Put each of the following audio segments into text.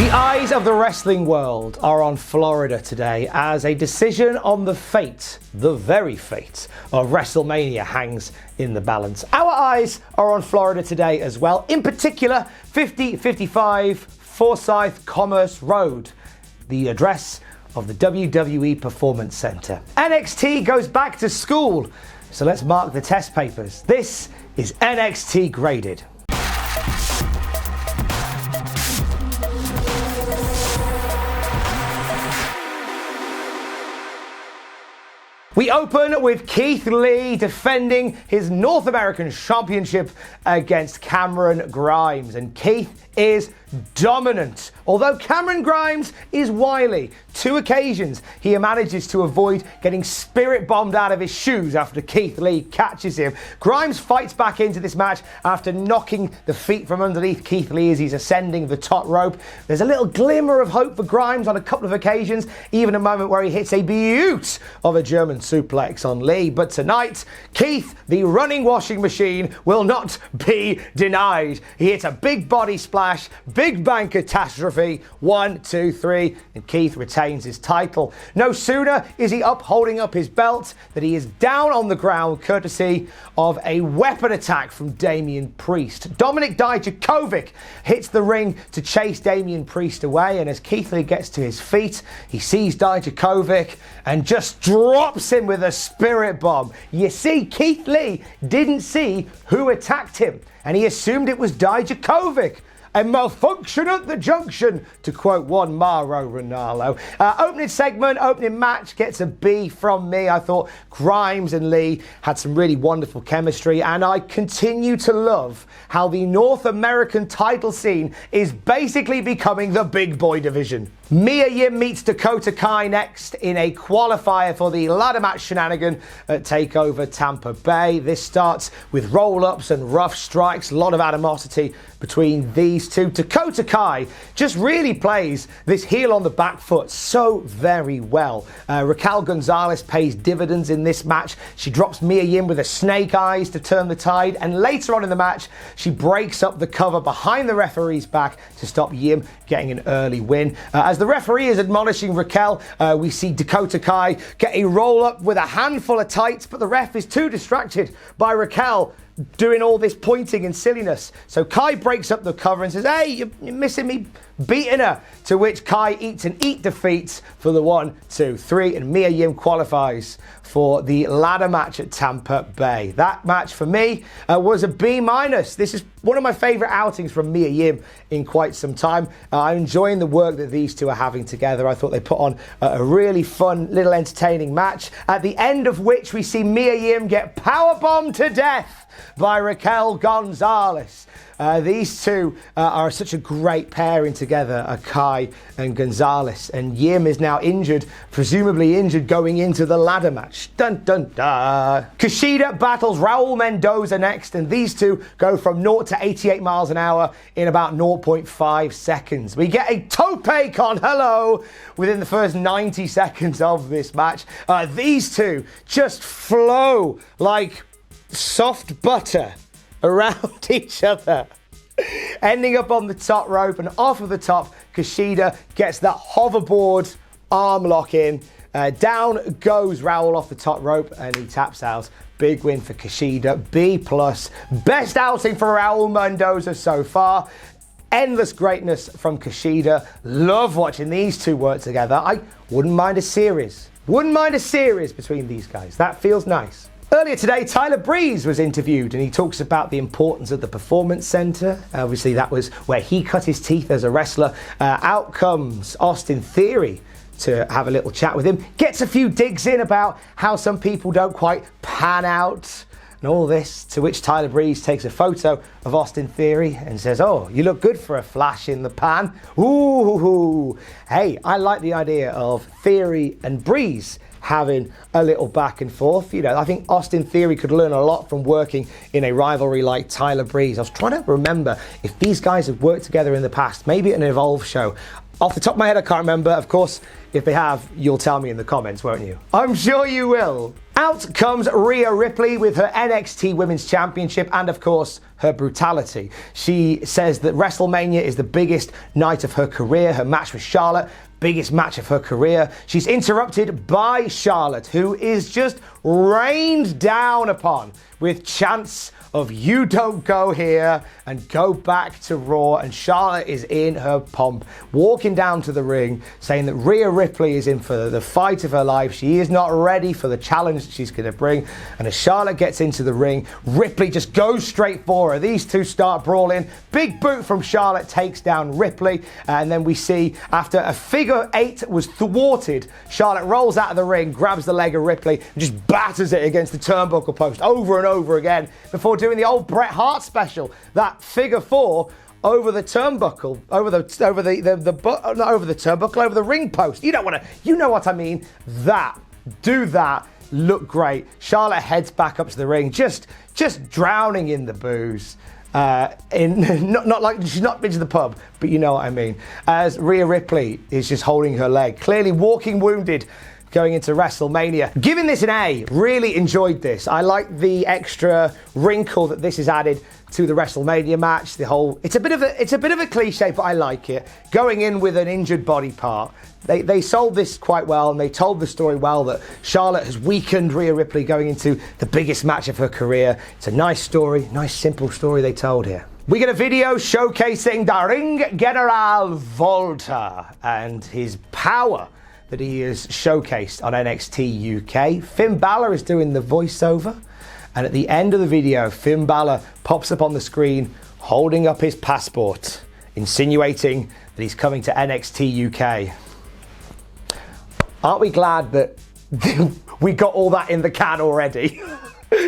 The eyes of the wrestling world are on Florida today as a decision on the fate, the very fate, of WrestleMania hangs in the balance. Our eyes are on Florida today as well, in particular 5055 Forsyth Commerce Road, the address of the WWE Performance Center. NXT goes back to school, so let's mark the test papers. This is NXT Graded. We open with Keith Lee defending his North American Championship against Cameron Grimes, and Keith is dominant. Although Cameron Grimes is wily, 2 occasions he manages to avoid getting spirit bombed out of his shoes after Keith Lee catches him. Grimes fights back into this match after knocking the feet from underneath Keith Lee as he's ascending the top rope. There's a little glimmer of hope for Grimes on a couple of occasions, even a moment where he hits a beaut of a German suplex on Lee. But tonight, Keith, the running washing machine, will not be denied. He hits a big body splash, big bang catastrophe, 1, 2, 3, and Keith retains his title. No sooner is he up holding up his belt than he is down on the ground courtesy of a weapon attack from Damian Priest. Dominik Dijakovic hits the ring to chase Damian Priest away, and as Keith Lee gets to his feet, he sees Dijakovic and just drops him with a spirit bomb. You see, Keith Lee didn't see who attacked him, and he assumed it was Dijakovic. A malfunction at the junction, to quote one Mauro Ranallo. Opening segment, opening match gets a B from me. I thought Grimes and Lee had some really wonderful chemistry, and I continue to love how the North American title scene is basically becoming the big boy division. Mia Yim meets Dakota Kai next in a qualifier for the ladder match shenanigan at TakeOver Tampa Bay. This starts with roll-ups and rough strikes, a lot of animosity between these two. Dakota Kai just really plays this heel on the back foot so very well. Raquel Gonzalez pays dividends in this match. She drops Mia Yim with a snake eyes to turn the tide, and later on in the match, she breaks up the cover behind the referee's back to stop Yim getting an early win. As the referee is admonishing Raquel, we see Dakota Kai get a roll-up with a handful of tights, but the ref is too distracted by Raquel doing all this pointing and silliness. So Kai breaks up the cover and says, "Hey, you're missing me beating her." To which Kai eats an eat defeat for the 1, 2, 3, and Mia Yim qualifies for the ladder match at Tampa Bay. That match for me was a B-. This is one of my favourite outings from Mia Yim in quite some time. I'm enjoying the work that these two are having together. I thought they put on a really fun, little entertaining match, at the end of which we see Mia Yim get powerbombed to death by Raquel Gonzalez. These two are such a great pairing together, Kai and Gonzalez, and Yim is now injured, presumably injured going into the ladder match. Dun dun dun. Kushida battles Raul Mendoza next, and these two go from 0 to 88 miles an hour in about 0.5 seconds. We get a tope con hello within the first 90 seconds of this match. These two just flow like soft butter around each other, ending up on the top rope, and off of the top, Kushida gets that hoverboard arm lock in. Down goes Raul off the top rope, and he taps out. Big win for Kushida, B+. Best outing for Raul Mendoza so far. Endless greatness from Kushida. Love watching these two work together. I wouldn't mind a series. Wouldn't mind a series between these guys. That feels nice. Earlier today, Tyler Breeze was interviewed, and he talks about the importance of the Performance Center. Obviously, that was where he cut his teeth as a wrestler. Out comes Austin Theory to have a little chat with him. Gets a few digs in about how some people don't quite pan out and all this, to which Tyler Breeze takes a photo of Austin Theory and says, "Oh, you look good for a flash in the pan." Ooh, hey, I like the idea of Theory and Breeze having a little back and forth. You know, I think Austin Theory could learn a lot from working in a rivalry like Tyler Breeze. I was trying to remember if these guys have worked together in the past, maybe at an Evolve show. Off the top of my head, I can't remember. Of course, if they have, you'll tell me in the comments, won't you? I'm sure you will. Out comes Rhea Ripley with her NXT Women's Championship and, of course, her brutality. She says that WrestleMania is the biggest night of her career. Her match with Charlotte, biggest match of her career. She's interrupted by Charlotte, who is just rained down upon with chants of "you don't go here" and "go back to Raw," and Charlotte is in her pomp, walking down to the ring, saying that Rhea Ripley is in for the fight of her life. She is not ready for the challenge that she's going to bring, and as Charlotte gets into the ring, Ripley just goes straight for her. These two start brawling. Big boot from Charlotte takes down Ripley, and then we see, after a figure eight was thwarted, Charlotte rolls out of the ring, grabs the leg of Ripley, and just batters it against the turnbuckle post over and over again before doing the old Bret Hart special, that figure four over the turnbuckle, over the turnbuckle, over the ring post. You know what I mean. Do that. Look great. Charlotte heads back up to the ring, just drowning in the booze. Not like she's not been to the pub, but you know what I mean. As Rhea Ripley is just holding her leg, clearly walking wounded, going into WrestleMania. Giving this an A, really enjoyed this. I like the extra wrinkle that this is added to the WrestleMania match. It's a bit of a cliche, but I like it. Going in with an injured body part. They sold this quite well, and they told the story well that Charlotte has weakened Rhea Ripley going into the biggest match of her career. It's a nice story, nice simple story they told here. We get a video showcasing the Ring General Volta and his power that he is showcased on NXT UK. Finn Balor is doing the voiceover, and at the end of the video, Finn Balor pops up on the screen holding up his passport, insinuating that he's coming to NXT UK. Aren't we glad that we got all that in the can already,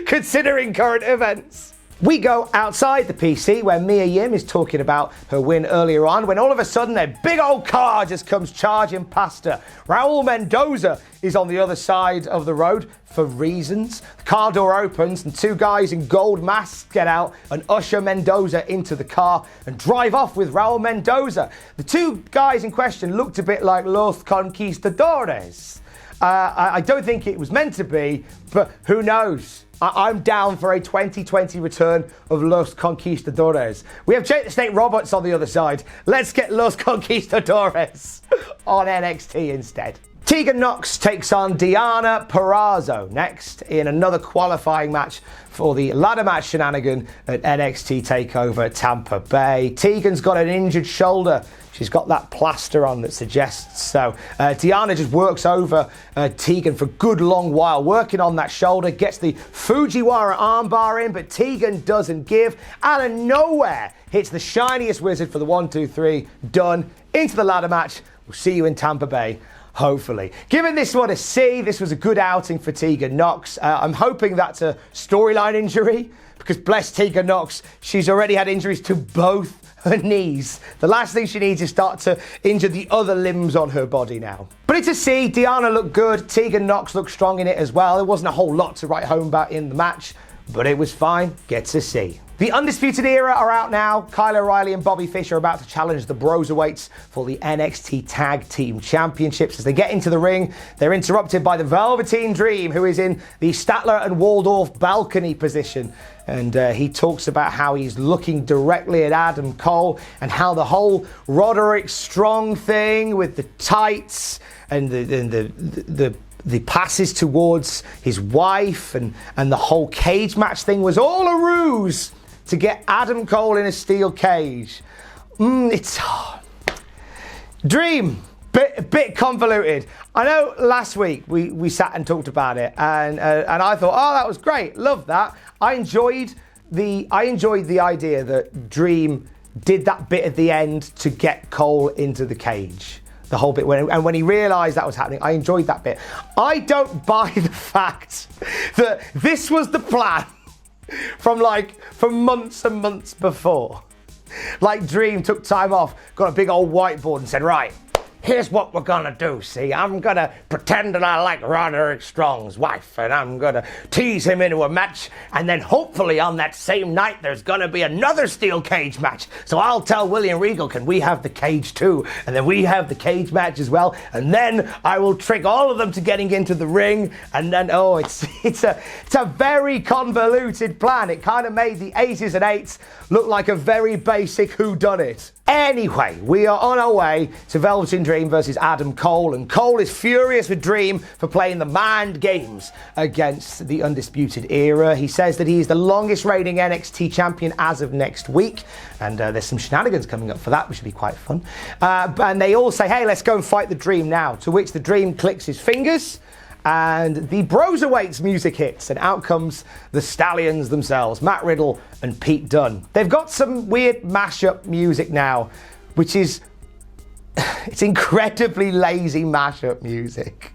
considering current events? We go outside the PC where Mia Yim is talking about her win earlier on, when all of a sudden a big old car just comes charging past her. Raul Mendoza is on the other side of the road for reasons. The car door opens and two guys in gold masks get out and usher Mendoza into the car and drive off with Raul Mendoza. The two guys in question looked a bit like Los Conquistadores. I don't think it was meant to be, but who knows? I'm down for a 2020 return of Los Conquistadores. We have Jake the Snake Roberts on the other side. Let's get Los Conquistadores on NXT instead. Tegan Knox takes on Deonna Purrazzo next in another qualifying match for the ladder match shenanigan at NXT TakeOver Tampa Bay. Tegan's got an injured shoulder. She's got that plaster on that suggests so. Deonna just works over Tegan for a good long while, working on that shoulder, gets the Fujiwara armbar in, but Tegan doesn't give. Out of nowhere, hits the shiniest wizard for the 1-2-3, done, into the ladder match. We'll see you in Tampa Bay. Hopefully. Giving this one a C, this was a good outing for Tegan Knox. I'm hoping that's a storyline injury, because bless Tegan Knox, she's already had injuries to both her knees. The last thing she needs is start to injure the other limbs on her body now. But it's a C. Deonna looked good. Tegan Knox looked strong in it as well. There wasn't a whole lot to write home about in the match, but it was fine. Gets a C. The Undisputed Era are out now. Kyle O'Reilly and Bobby Fish are about to challenge the BroserWeights for the NXT Tag Team Championships. As they get into the ring, they're interrupted by the Velveteen Dream, who is in the Statler and Waldorf balcony position. And he talks about how he's looking directly at Adam Cole and how the whole Roderick Strong thing with the tights and the passes towards his wife and the whole cage match thing was all a ruse to get Adam Cole in a steel cage. It's Dream, bit convoluted. I know last week we sat and talked about it, and I thought, oh, that was great, love that. I enjoyed the idea that Dream did that bit at the end to get Cole into the cage. The whole bit, when he realised that was happening, I enjoyed that bit. I don't buy the fact that this was the plan from months and months before. Like Dream took time off, got a big old whiteboard and said, right, here's what we're gonna do, see? I'm gonna pretend that I like Roderick Strong's wife, and I'm gonna tease him into a match, and then hopefully on that same night there's gonna be another steel cage match. So I'll tell William Regal, can we have the cage too? And then we have the cage match as well, and then I will trick all of them to getting into the ring, and then, oh, it's a very convoluted plan. It kind of made the aces and eights look like a very basic whodunit. Anyway, we are on our way to Velveteen Dream versus Adam Cole, and Cole is furious with Dream for playing the mind games against the Undisputed Era. He says that he is the longest reigning NXT champion as of next week, and there's some shenanigans coming up for that, which should be quite fun. And they all say, hey, let's go and fight the Dream now, to which the Dream clicks his fingers, and the BroserWeights music hits, and out comes the Stallions themselves, Matt Riddle and Pete Dunne. They've got some weird mashup music now, which is, it's incredibly lazy mashup music,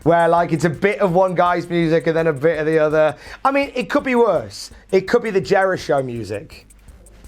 where like it's a bit of one guy's music and then a bit of the other. I mean, it could be worse. It could be the Jericho music.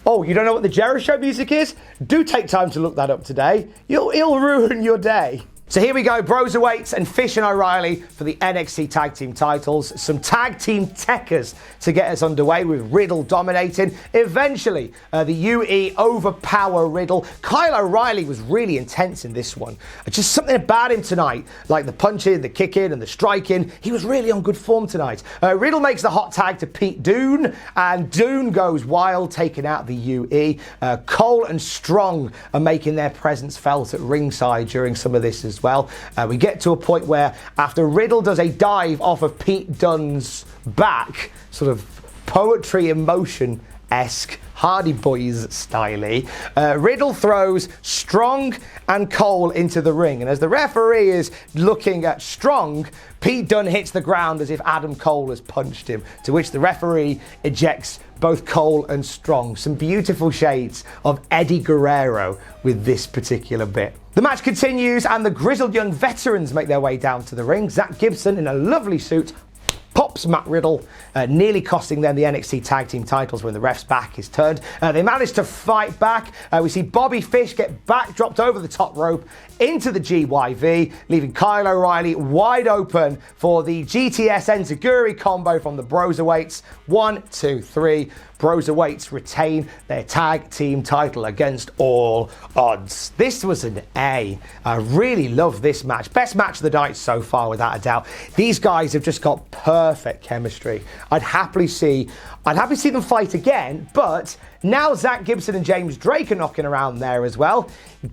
Oh, you don't know what the Jericho music is? Do take time to look that up today. It'll ruin your day. So here we go, BroserWeights and Fish and O'Reilly for the NXT Tag Team titles. Some tag team techers to get us underway, with Riddle dominating. Eventually, the UE overpower Riddle. Kyle O'Reilly was really intense in this one. Just something about him tonight, like the punching, the kicking, and the striking. He was really on good form tonight. Riddle makes the hot tag to Pete Dunne, and Dunne goes wild, taking out the UE. Cole and Strong are making their presence felt at ringside during some of this as well. We get to a point where after Riddle does a dive off of Pete Dunne's back, sort of poetry in motion-esque, Hardy Boys style-y, Riddle throws Strong and Cole into the ring, and as the referee is looking at Strong, Pete Dunne hits the ground as if Adam Cole has punched him, to which the referee ejects both Cole and Strong. Some beautiful shades of Eddie Guerrero with this particular bit. The match continues, and the grizzled young veterans make their way down to the ring. Zach Gibson, in a lovely suit, pops Matt Riddle, nearly costing them the NXT Tag Team titles when the ref's back is turned. They manage to fight back. We see Bobby Fish get backdropped over the top rope into the GYV, leaving Kyle O'Reilly wide open for the GTS Enziguri combo from the BroserWeights. 1, 2, 3. BroserWeights retain their tag team title against all odds. This was an A. I really love this match. Best match of the night so far, without a doubt. These guys have just got perfect chemistry. I'd happily see them fight again, but now Zach Gibson and James Drake are knocking around there as well.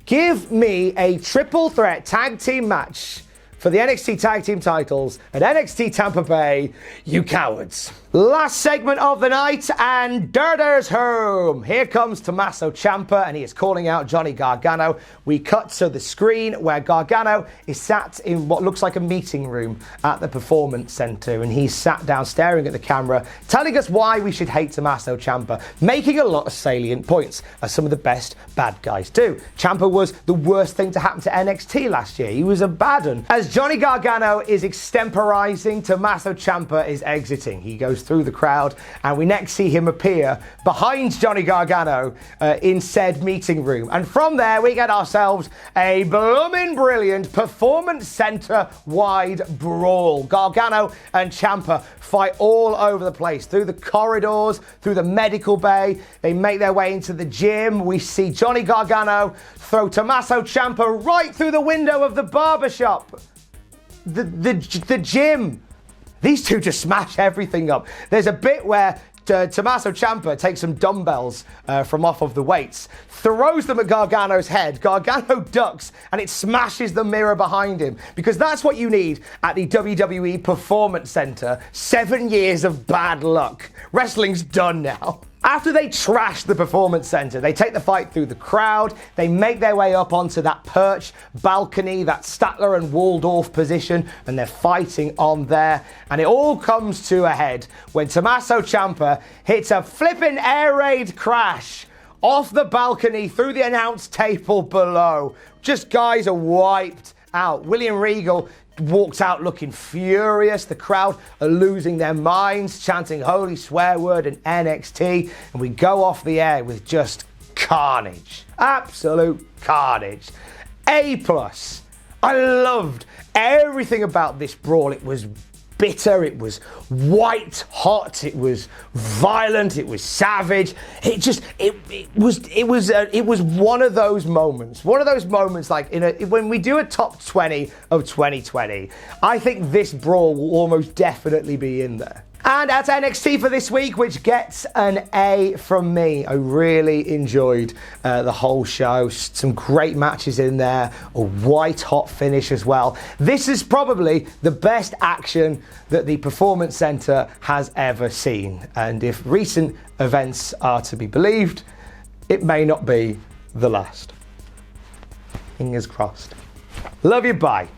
Give me a triple threat tag team match for the NXT Tag Team titles at NXT Tampa Bay, you cowards. Last segment of the night, and Dirter's home. Here comes Tommaso Ciampa, and he is calling out Johnny Gargano. We cut to the screen where Gargano is sat in what looks like a meeting room at the Performance Center, and he's sat down staring at the camera, telling us why we should hate Tommaso Ciampa, making a lot of salient points, as some of the best bad guys do. Ciampa was the worst thing to happen to NXT last year. He was a bad one. As Johnny Gargano is extemporizing, Tommaso Ciampa is exiting. He goes through the crowd, and we next see him appear behind Johnny Gargano in said meeting room. And from there, we get ourselves a blooming brilliant Performance Center wide brawl. Gargano and Ciampa fight all over the place, through the corridors, through the medical bay. They make their way into the gym. We see Johnny Gargano throw Tommaso Ciampa right through the window of the barbershop. The gym. These two just smash everything up. There's a bit where Tommaso Ciampa takes some dumbbells from off of the weights, throws them at Gargano's head. Gargano ducks, and it smashes the mirror behind him, because that's what you need at the WWE Performance Center. 7 years of bad luck. Wrestling's done now. After they trash the Performance Center, they take the fight through the crowd. They make their way up onto that perch balcony, that Statler and Waldorf position, and they're fighting on there. And it all comes to a head when Tommaso Ciampa hits a flippin' air raid crash off the balcony through the announce table below. Just guys are wiped out. William Regal walks out looking furious. The crowd are losing their minds, chanting holy swear word and NXT, and we go off the air with just carnage. Absolute carnage. A+. I loved everything about this brawl. It was bitter, it was white hot, it was violent, it was savage. It was one of those moments. Like when we do a top 20 of 2020, I think this brawl will almost definitely be in there. And that's NXT for this week, which gets an A from me. I really enjoyed the whole show. Some great matches in there, a white-hot finish as well. This is probably the best action that the Performance Center has ever seen. And if recent events are to be believed, it may not be the last. Fingers crossed. Love you, bye.